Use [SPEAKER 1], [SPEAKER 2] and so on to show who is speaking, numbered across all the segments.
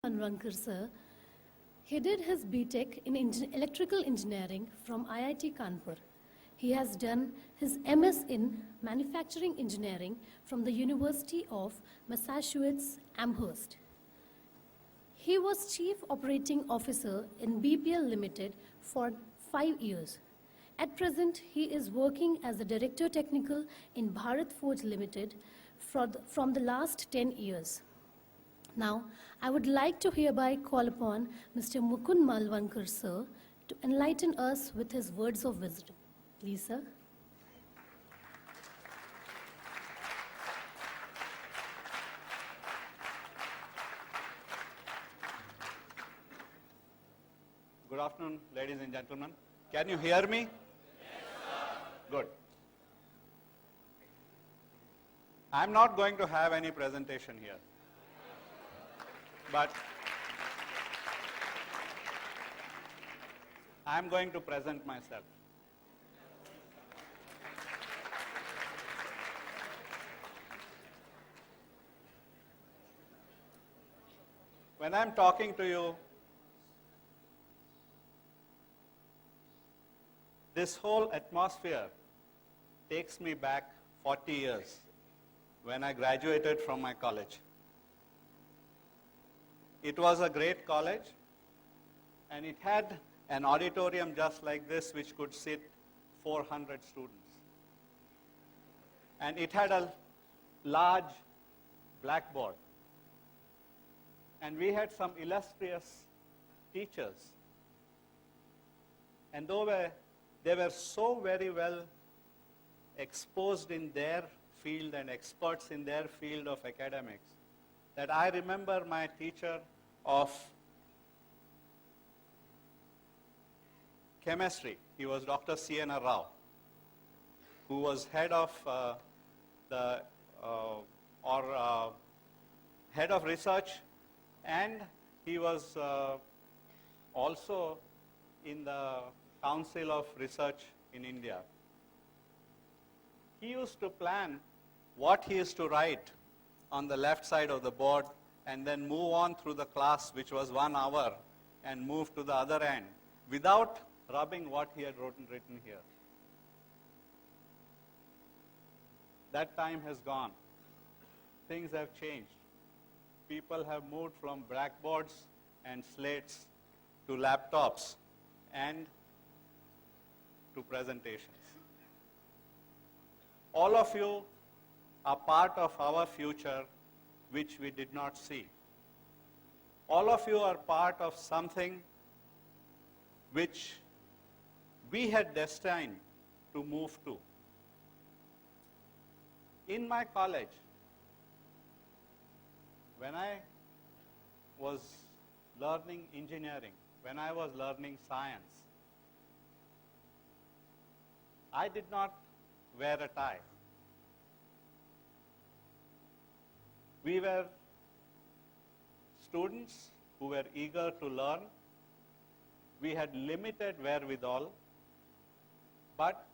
[SPEAKER 1] Mavalankar sir. He did his BTech in Electrical Engineering from IIT Kanpur. He has done his MS in Manufacturing Engineering from the University of Massachusetts Amherst. He was Chief Operating Officer in BPL Limited for 5 years. At present, he is working as the Director Technical in Bharat Forge Limited from the last 10 years. Now, I would like to hereby call upon Mr. Mukund Mavalankar, sir, to enlighten us with his words of wisdom. Please, sir.
[SPEAKER 2] Good afternoon, ladies and gentlemen. Can you hear me? Yes, sir. Good. I'm not going to have any presentation here. But I'm going to present myself. When I'm talking to you, this whole atmosphere takes me back 40 years when I graduated from my college. It was a great college, and it had an auditorium just like this which could sit 400 students. And it had a large blackboard. And we had some illustrious teachers. And they were so very well exposed in their field and experts in their field of academics that I remember my teacher of chemistry, he was Dr. C.N.R. Rao, who was head of head of research, and he was also in the Council of Research in India. He used to plan what he is to write on the left side of the board and then move on through the class, which was 1 hour, and move to the other end without rubbing what he had written here. That time has gone. Things have changed. People have moved from blackboards and slates to laptops and to presentations. All of you are part of our future which we did not see. All of you are part of something which we had destined to move to. In my college, when I was learning engineering, when I was learning science, I did not wear a tie. We were students who were eager to learn. We had limited wherewithal, but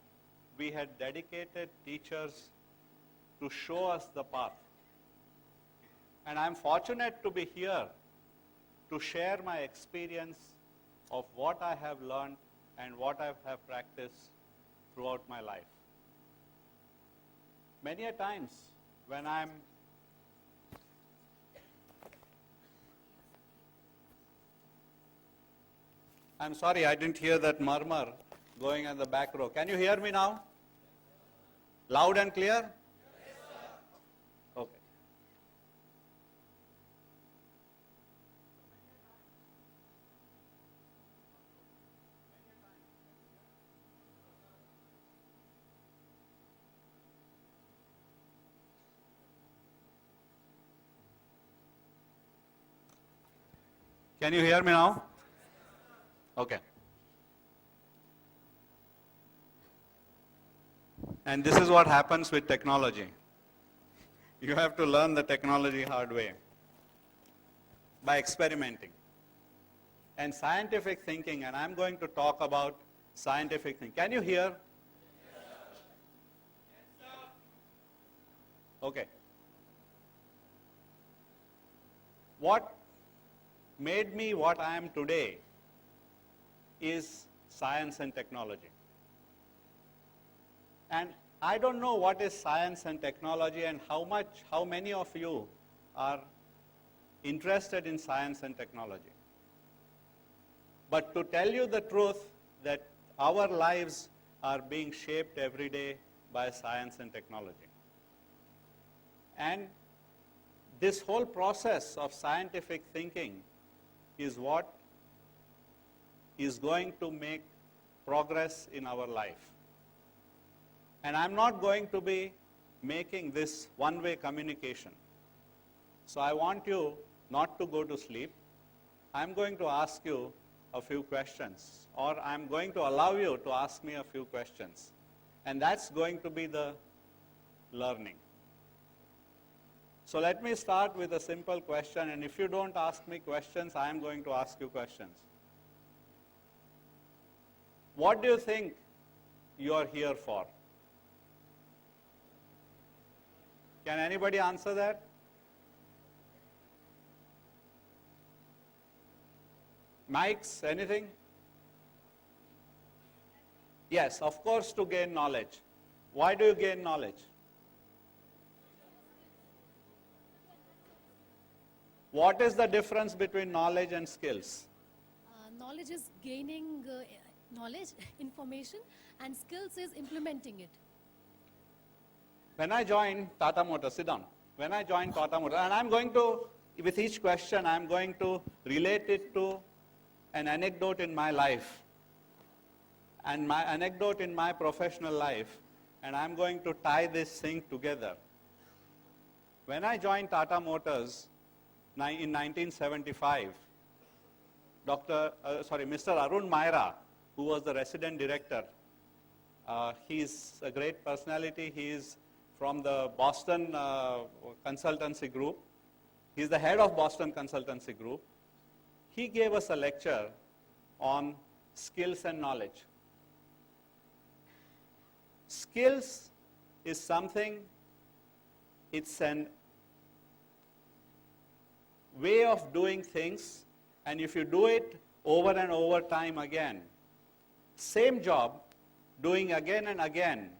[SPEAKER 2] we had dedicated teachers to show us the path. And I'm fortunate to be here to share my experience of what I have learned and what I have practiced throughout my life. Many a times when I'm sorry, I didn't hear that murmur going in the back row. Can you hear me now? Loud and clear? Yes, sir. Okay. Can you hear me now? Okay. And this is what happens with technology. You have to learn the technology hard way by experimenting. And scientific thinking, and I'm going to talk about scientific thinking. Can you hear? Yes, sir. Okay. What made me what I am today is science and technology. And I don't know what is science and technology and how many of you are interested in science and technology. But to tell you the truth, that our lives are being shaped every day by science and technology. And this whole process of scientific thinking is what is going to make progress in our life. And I'm not going to be making this one-way communication. So I want you not to go to sleep. I'm going to ask you a few questions, or I'm going to allow you to ask me a few questions. And that's going to be the learning. So let me start with a simple question, and if you don't ask me questions, I am going to ask you questions. What do you think you are here for? Can anybody answer that? Mics, anything? Yes, of course, to gain knowledge. Why do you gain knowledge? What is the difference between knowledge and skills?
[SPEAKER 1] Knowledge is gaining knowledge, information, and skills is implementing it.
[SPEAKER 2] When I joined Tata Motors, sit down. When I joined Tata Motors, and I'm going to, with each question, I'm going to relate it to an anecdote in my life, and my anecdote in my professional life, and I'm going to tie this thing together. When I joined Tata Motors in 1975, Mr. Arun Maira, who was the resident director, he's a great personality. He is from the Boston Consultancy Group. He's the head of Boston Consultancy Group. He gave us a lecture on skills and knowledge. Skills is something, it's an way of doing things, and if you do it over and over time again, same job, doing again and again,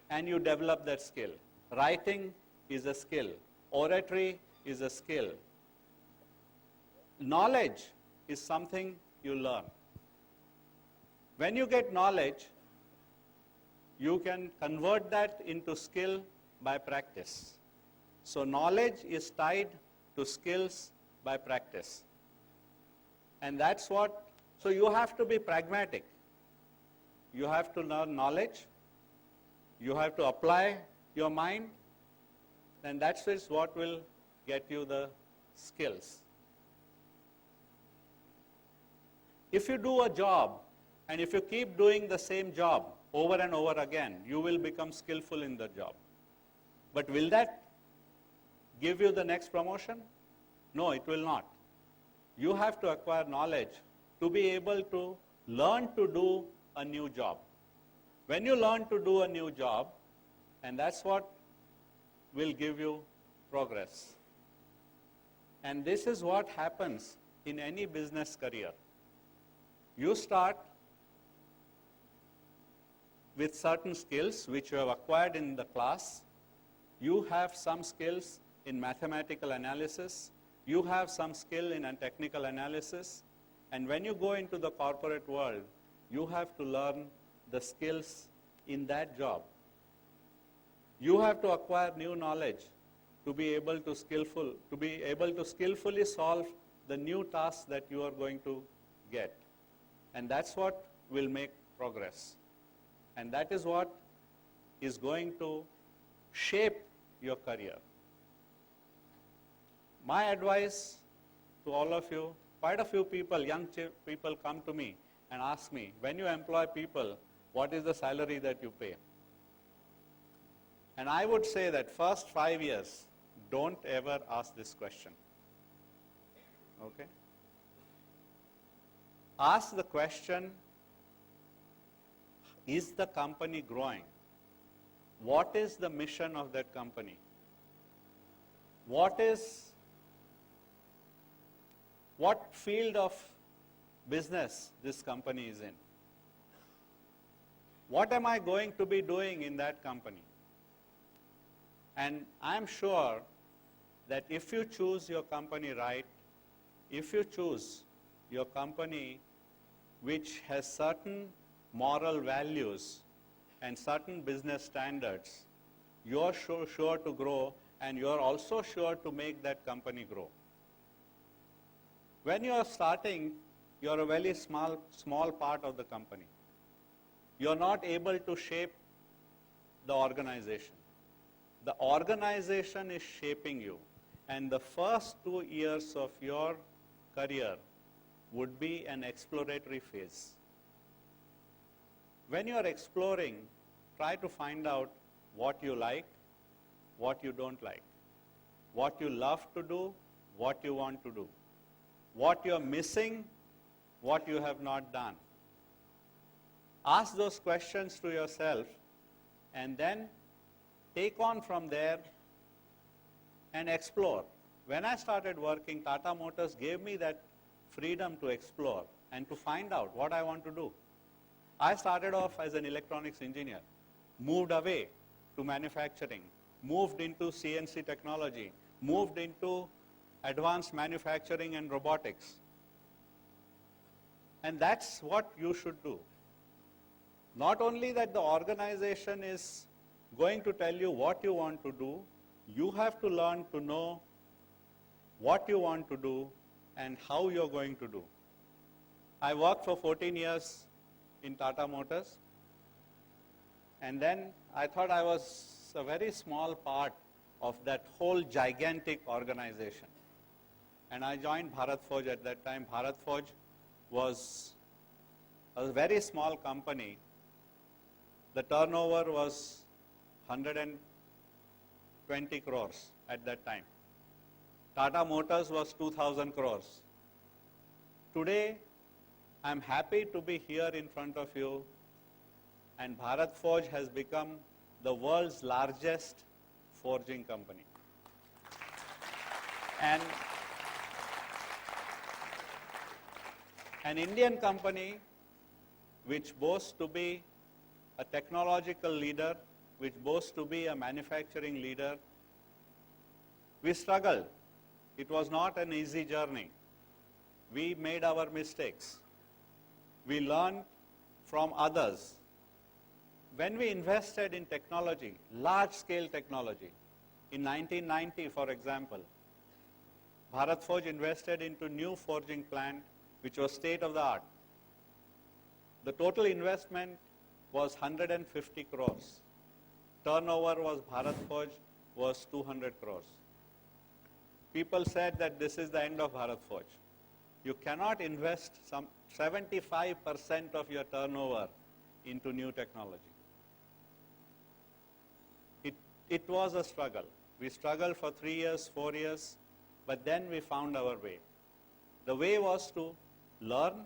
[SPEAKER 2] and you develop that skill. Writing is a skill. Oratory is a skill. Knowledge is something you learn. When you get knowledge, you can convert that into skill by practice. So knowledge is tied to skills by practice. And that's what, so you have to be pragmatic. You have to learn knowledge. You have to apply your mind, and that's what will get you the skills. If you do a job, and if you keep doing the same job over and over again, you will become skillful in the job. But will that give you the next promotion? No, it will not. You have to acquire knowledge to be able to learn to do a new job. When you learn to do a new job, and that's what will give you progress. And this is what happens in any business career. You start with certain skills which you have acquired in the class. You have some skills in mathematical analysis. You have some skill in a technical analysis. And when you go into the corporate world, you have to learn the skills in that job. You have to acquire new knowledge to be able to skillfully solve the new tasks that you are going to get. And that's what will make progress. And that is what is going to shape your career. My advice to all of you, quite a few people, young people come to me and ask me, when you employ people, what is the salary that you pay? And I would say that first 5 years, don't ever ask this question. Okay? Ask the question, is the company growing? What is the mission of that company? What is what field of business this company is in. What am I going to be doing in that company? And I'm sure that if you choose your company right, if you choose your company which has certain moral values and certain business standards, you're sure to grow, and you're also sure to make that company grow. When you're starting, you're a very small part of the company. You're not able to shape the organization. The organization is shaping you, and the first 2 years of your career would be an exploratory phase. When you're exploring, try to find out what you like, what you don't like, what you love to do, what you want to do, what you're missing, what you have not done. Ask those questions to yourself, and then take on from there and explore. When I started working, Tata Motors gave me that freedom to explore and to find out what I want to do. I started off as an electronics engineer, moved away to manufacturing, moved into CNC technology, moved into advanced manufacturing and robotics. And that's what you should do. Not only that the organization is going to tell you what you want to do, you have to learn to know what you want to do and how you're going to do. I worked for 14 years in Tata Motors, and then I thought I was a very small part of that whole gigantic organization. And I joined Bharat Forge at that time. Bharat Forge was a very small company. The turnover was 120 crores at that time. Tata Motors was 2,000 crores. Today, I'm happy to be here in front of you, and Bharat Forge has become the world's largest forging company. And an Indian company which boasts to be a technological leader, which boasts to be a manufacturing leader. We struggled. It was not an easy journey. We made our mistakes. We learned from others. When we invested in technology, large-scale technology, in 1990, for example, Bharat Forge invested into new forging plant, which was state-of-the-art. The total investment was 150 crores. Turnover was Bharat Forge was 200 crores. People said that this is the end of Bharat Forge. You cannot invest some 75% of your turnover into new technology. It was a struggle. We struggled for 3 years, 4 years, but then we found our way. The way was to learn,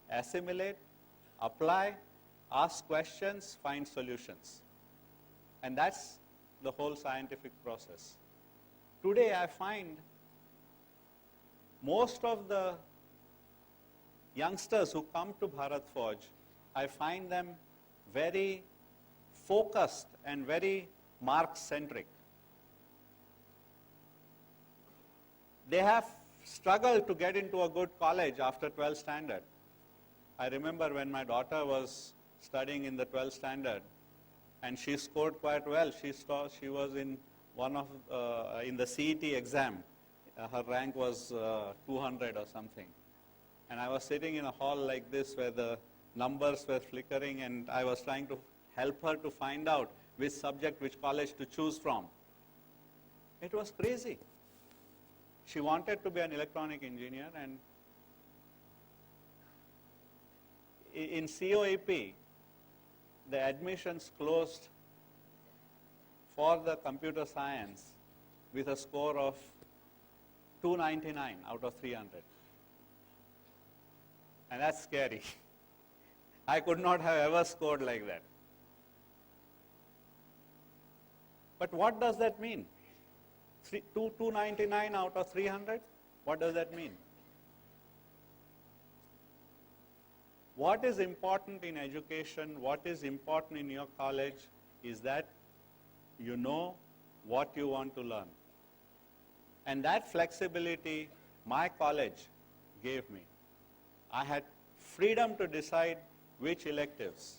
[SPEAKER 2] assimilate, apply, ask questions, find solutions. And that's the whole scientific process. Today I find most of the youngsters who come to Bharat Forge, I find them very focused and very mark-centric. They have struggled to get into a good college after 12th standard. I remember when my daughter was studying in the 12th standard, and she scored quite well. She was in in the CET exam. Her rank was 200 or something. And I was sitting in a hall like this where the numbers were flickering, and I was trying to help her to find out which subject, which college to choose from. It was crazy. She wanted to be an electronic engineer, and in COEP, the admissions closed for the computer science with a score of 299 out of 300. And that's scary. I could not have ever scored like that. But what does that mean? 299 out of 300? What does that mean? What is important in education, what is important in your college is that you know what you want to learn. And that flexibility my college gave me. I had freedom to decide which electives.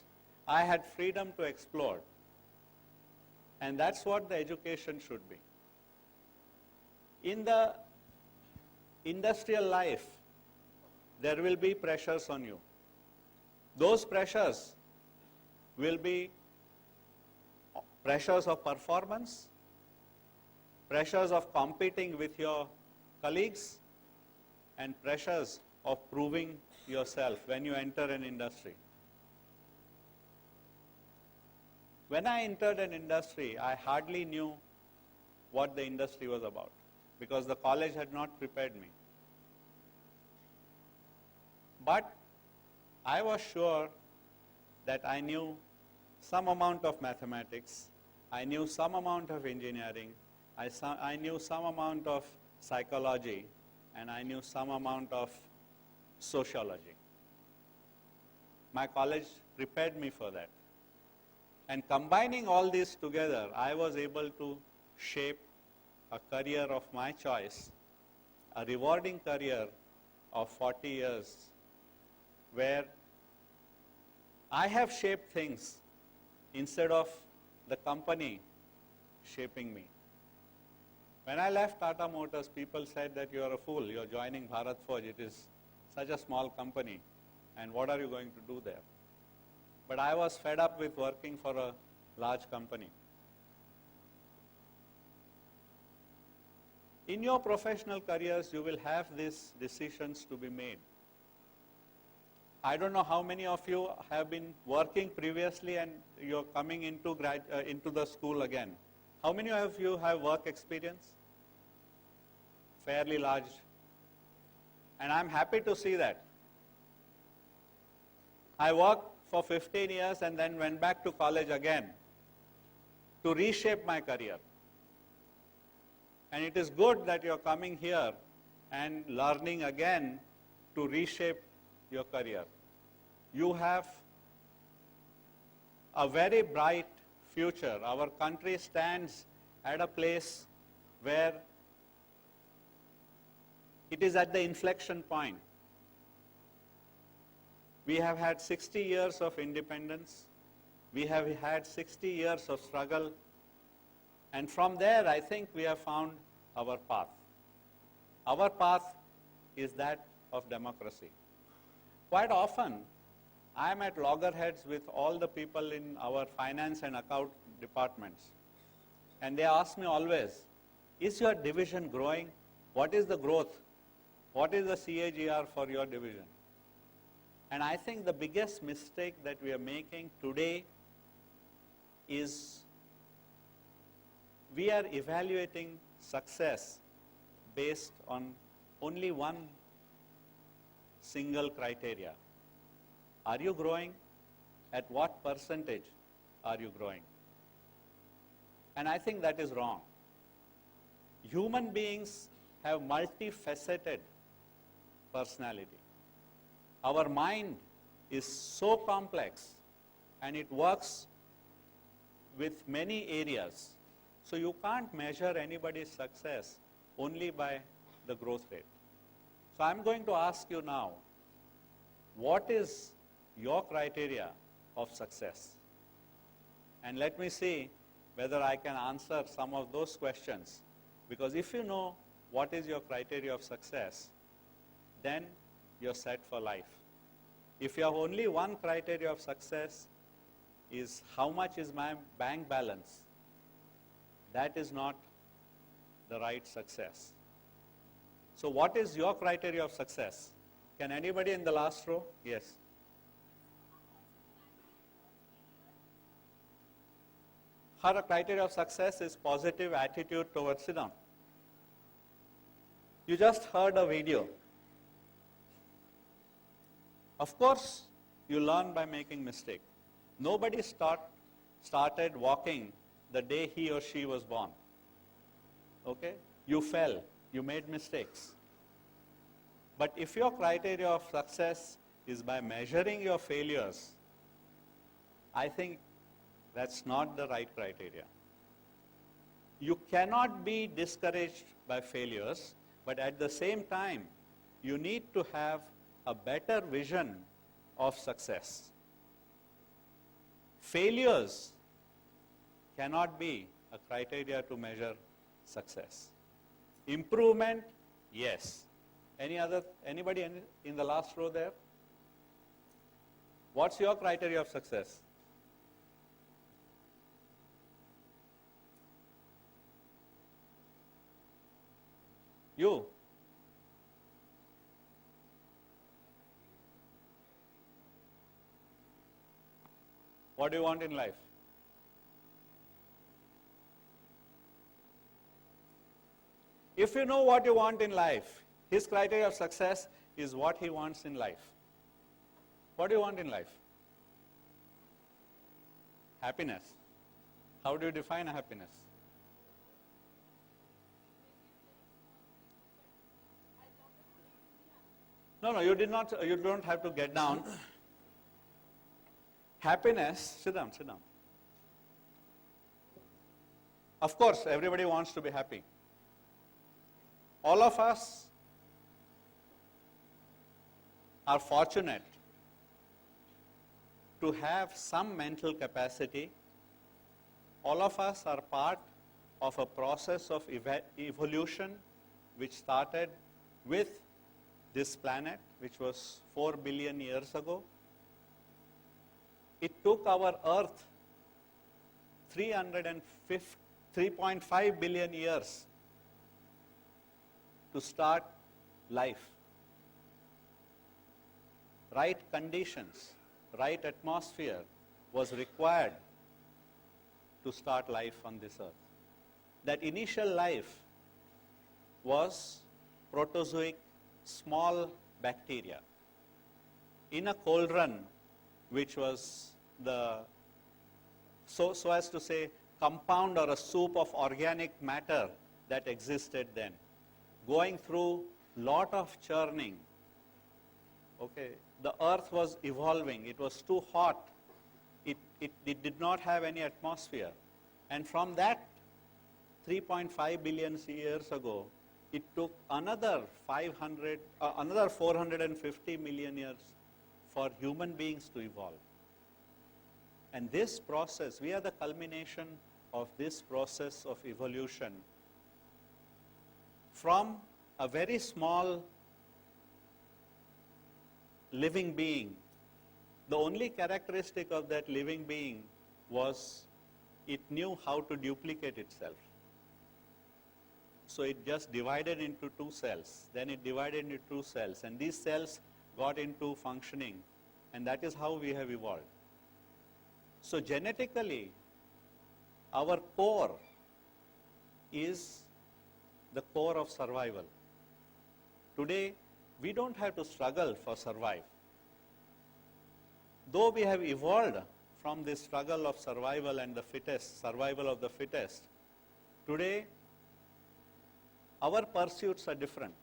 [SPEAKER 2] I had freedom to explore. And that's what the education should be. In the industrial life, there will be pressures on you. Those pressures will be pressures of performance, pressures of competing with your colleagues, and pressures of proving yourself when you enter an industry. When I entered an industry, I hardly knew what the industry was about because the college had not prepared me. But I was sure that I knew some amount of mathematics, I knew some amount of engineering, I knew some amount of psychology, and I knew some amount of sociology. My college prepared me for that. And combining all these together, I was able to shape a career of my choice, a rewarding career of 40 years, where I have shaped things instead of the company shaping me. When I left Tata Motors, people said that you are a fool, you are joining Bharat Forge, it is such a small company, and what are you going to do there? But I was fed up with working for a large company. In your professional careers, you will have these decisions to be made. I don't know how many of you have been working previously and you're coming into the school again. How many of you have work experience? Fairly large. And I'm happy to see that. I worked for 15 years and then went back to college again to reshape my career. And it is good that you're coming here and learning again to reshape your career. You have a very bright future. Our country stands at a place where it is at the inflection point. We have had 60 years of independence. We have had 60 years of struggle. And from there, I think we have found our path. Our path is that of democracy. Quite often, I am at loggerheads with all the people in our finance and account departments. And they ask me always, is your division growing? What is the growth? What is the CAGR for your division? And I think the biggest mistake that we are making today is we are evaluating success based on only one single criteria. Are you growing? At what percentage are you growing? And I think that is wrong. Human beings have multifaceted personality. Our mind is so complex and it works with many areas. So you can't measure anybody's success only by the growth rate. So I'm going to ask you now, what is your criteria of success? And let me see whether I can answer some of those questions. Because if you know what is your criteria of success, then you're set for life. If you have only one criteria of success is how much is my bank balance, that is not the right success. So what is your criteria of success? Can anybody in the last row? Yes. Her criteria of success is positive attitude towards, sit down. You just heard a video. Of course, you learn by making mistakes. Nobody started walking the day he or she was born. Okay? You fell. You made mistakes. But if your criteria of success is by measuring your failures, I think that's not the right criteria. You cannot be discouraged by failures, but at the same time, you need to have a better vision of success. Failures cannot be a criteria to measure success. Improvement, yes. Anybody in the last row there? What's your criteria of success? You. What do you want in life? If you know what you want in life, his criteria of success is what he wants in life. What do you want in life? Happiness. How do you define a happiness? No, you did not. You don't have to get down. Happiness. Sit down. Of course, everybody wants to be happy. All of us are fortunate to have some mental capacity. All of us are part of a process of evolution which started with this planet, which was 4 billion years ago. It took our Earth 3.5 billion years to start life. Right conditions, right atmosphere was required to start life on this earth. That initial life was protozoic, small bacteria in a cauldron, which was the, so as to say, compound or a soup of organic matter that existed then, going through lot of churning. Okay, the earth was evolving. It was too hot. It did not have any atmosphere. And from that 3.5 billion years ago, it took another 450 million years for human beings to evolve. And this process, we are the culmination of this process of evolution from a very small living being. The only characteristic of that living being was it knew how to duplicate itself. So it just divided into 2 cells. Then it divided into 2 cells. And these cells got into functioning. And that is how we have evolved. So genetically, our core is the core of survival. Today, we don't have to struggle for survive. Though we have evolved from this struggle of survival and the fittest, survival of the fittest, today our pursuits are different,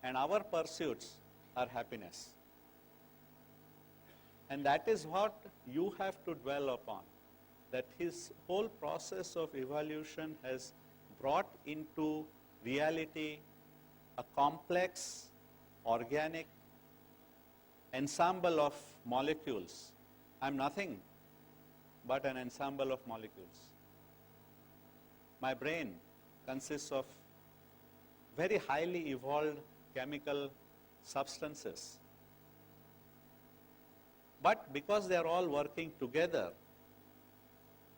[SPEAKER 2] and our pursuits are happiness. And that is what you have to dwell upon, that his whole process of evolution has brought into reality a complex, organic ensemble of molecules. I'm nothing but an ensemble of molecules. My brain consists of very highly evolved chemical substances. But because they are all working together,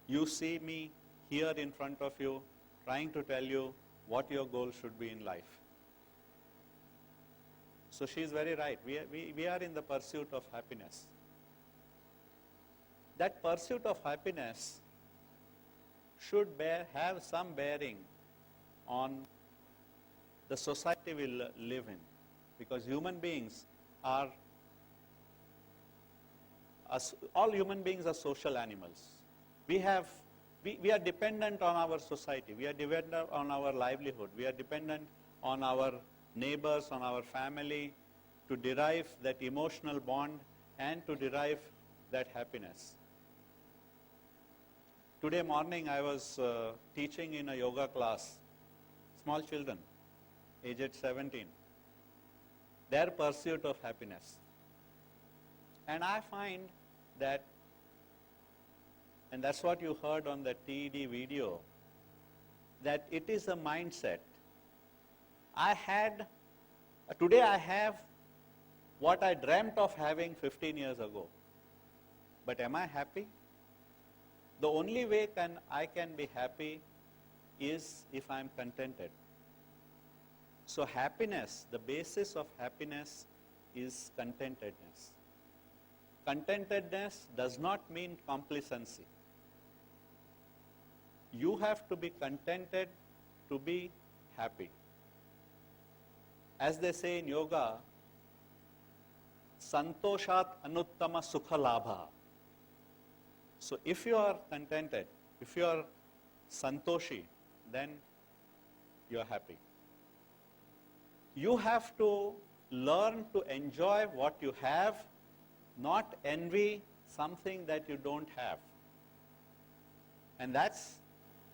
[SPEAKER 2] you see me here in front of you trying to tell you what your goal should be in life. So she is very right. We are in the pursuit of happiness. That pursuit of happiness should have some bearing on the society we live in, because human beings are, all human beings are social animals. We are dependent on our society. We are dependent on our livelihood. We are dependent on our neighbors, on our family, to derive that emotional bond and to derive that happiness. Today morning I was teaching in a yoga class, small children, aged 17, their pursuit of happiness. And I find that, and that's what you heard on the TED video, that it is a mindset. Today I have what I dreamt of having 15 years ago. But am I happy? The only way I can be happy is if I'm contented. So happiness, the basis of happiness is contentedness. Contentedness does not mean complacency. You have to be contented to be happy. As they say in yoga, santoshat anuttama sukha labha. So if you are contented, if you are santoshi, then you are happy. You have to learn to enjoy what you have, not envy something that you don't have. And that's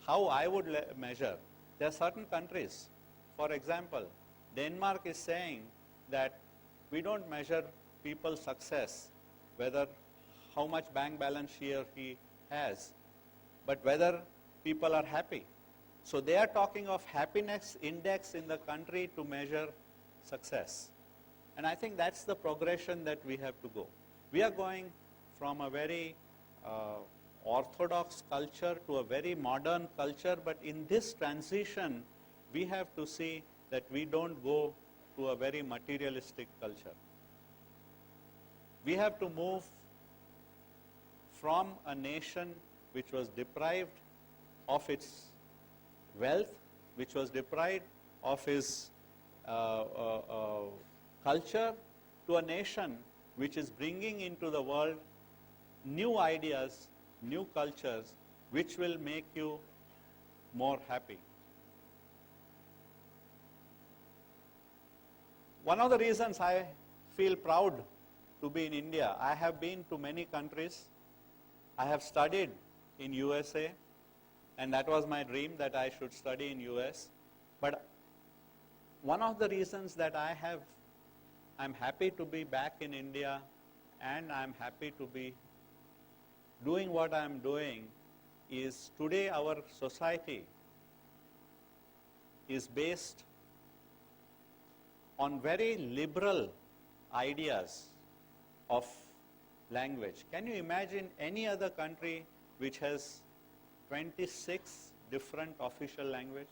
[SPEAKER 2] how I would measure. There are certain countries, for example, Denmark is saying that we don't measure people's success, whether how much bank balance she or he has, but whether people are happy. So they are talking of happiness index in the country to measure success. And I think that's the progression that we have to go. We are going from a very orthodox culture to a very modern culture, but in this transition, we have to see that we don't go to a very materialistic culture. We have to move from a nation which was deprived of its wealth, which was deprived of its culture, to a nation which is bringing into the world new ideas, new cultures, which will make you more happy. One of the reasons I feel proud to be in India, I have been to many countries. I have studied in USA, and that was my dream that I should study in US. But one of the reasons that I'm happy to be back in India, and I'm happy to be doing what I'm doing, is today our society is based on very liberal ideas of language. Can you imagine any other country which has 26 different official language?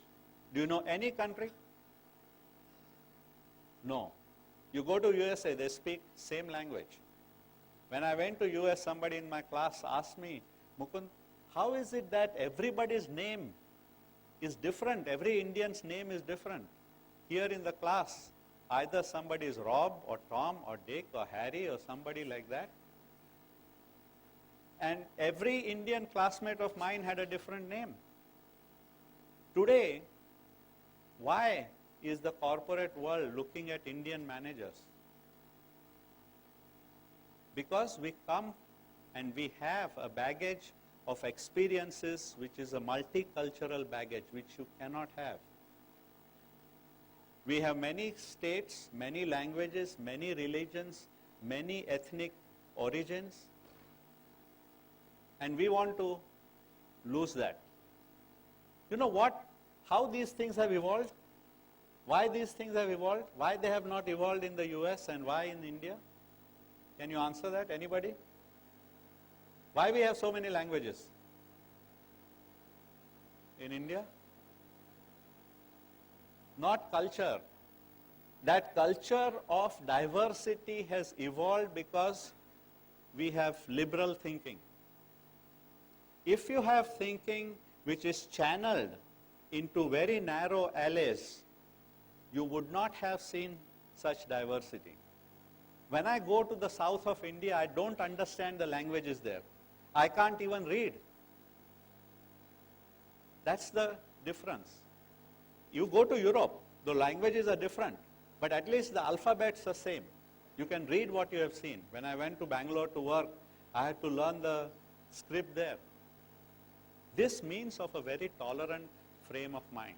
[SPEAKER 2] Do you know any country? No. You go to USA, they speak same language. When I went to US, somebody in my class asked me, Mukund, how is it that everybody's name is different? Every Indian's name is different. Here in the class, either somebody is Rob or Tom or Dick or Harry or somebody like that. And every Indian classmate of mine had a different name. Today, why is the corporate world looking at Indian managers? Because we come and we have a baggage of experiences which is a multicultural baggage which you cannot have. We have many states, many languages, many religions, many ethnic origins, and we want to lose that. You know what? How these things have evolved? Why these things have evolved? Why they have not evolved in the US and why in India? Can you answer that? Anybody? Why we have so many languages in India? Not culture. That culture of diversity has evolved because we have liberal thinking. If you have thinking which is channeled into very narrow alleys, you would not have seen such diversity. When I go to the south of India, I don't understand the languages there. I can't even read. That's the difference. You go to Europe, the languages are different, but at least the alphabets are same. You can read what you have seen. When I went to Bangalore to work, I had to learn the script there. This means of a very tolerant frame of mind.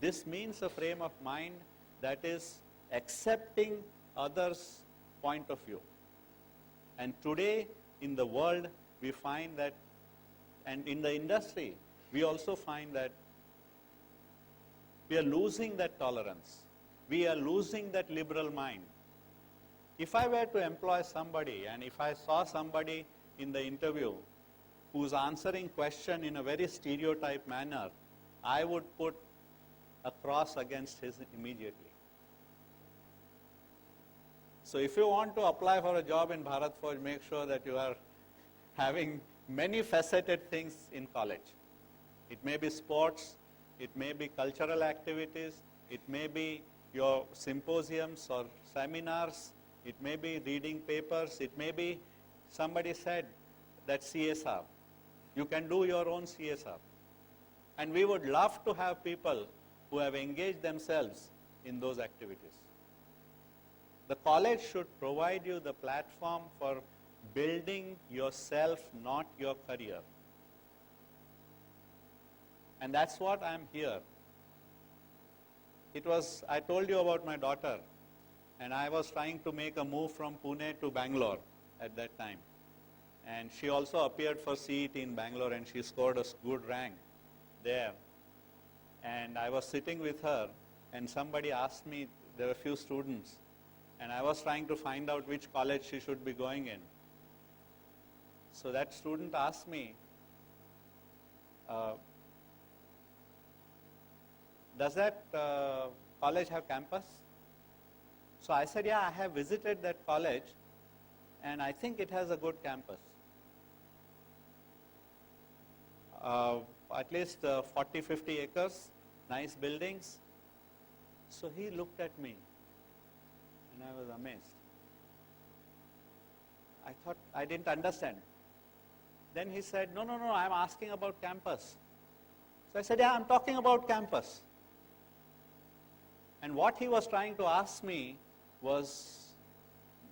[SPEAKER 2] This means a frame of mind that is accepting others' point of view. And today in the world, we find that, and in the industry, we also find that we are losing that tolerance. We are losing that liberal mind. If I were to employ somebody, and if I saw somebody in the interview who's answering question in a very stereotyped manner, I would put a cross against his immediately. So if you want to apply for a job in Bharat Forge, make sure that you are having many faceted things in college. It may be sports, it may be cultural activities, it may be your symposiums or seminars, it may be reading papers, it may be, somebody said that CSR. You can do your own CSR. And we would love to have people who have engaged themselves in those activities. The college should provide you the platform for building yourself, not your career. And that's what I'm here. It was, I told you about my daughter, and I was trying to make a move from Pune to Bangalore at that time. And she also appeared for CET in Bangalore, and she scored a good rank there. And I was sitting with her, and somebody asked me, there were a few students, and I was trying to find out which college she should be going in. So that student asked me, does that college have campus? So I said, yeah, I have visited that college, and I think it has a good campus. At least 40, 50 acres, nice buildings. So he looked at me, and I was amazed. I thought, I didn't understand. Then he said, no, I'm asking about campus. So I said, yeah, I'm talking about campus. And what he was trying to ask me was,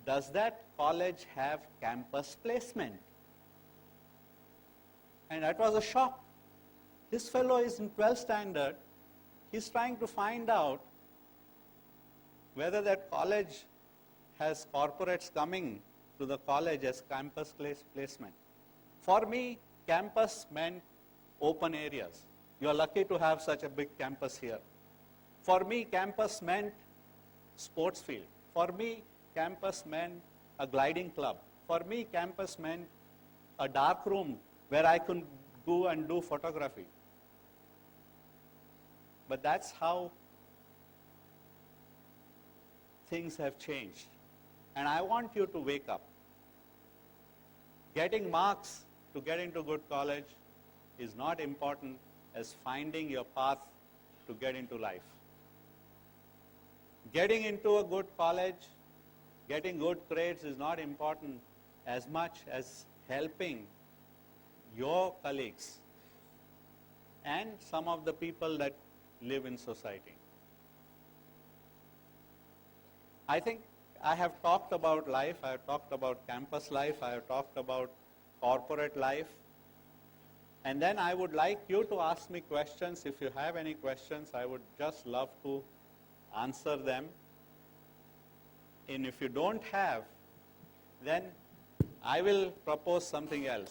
[SPEAKER 2] does that college have campus placement? And that was a shock. This fellow is in 12th standard. He's trying to find out whether that college has corporates coming to the college as campus placement. For me, campus meant open areas. You are lucky to have such a big campus here. For me, campus meant sports field. For me, campus meant a gliding club. For me, campus meant a dark room where I could go and do photography. But that's how things have changed. And I want you to wake up. Getting marks to get into good college is not important as finding your path to get into life. Getting into a good college, getting good grades is not important as much as helping your colleagues and some of the people that live in society. I think I have talked about life, I have talked about campus life, I have talked about corporate life. And then I would like you to ask me questions. If you have any questions, I would just love to answer them. And if you don't have, then I will propose something else.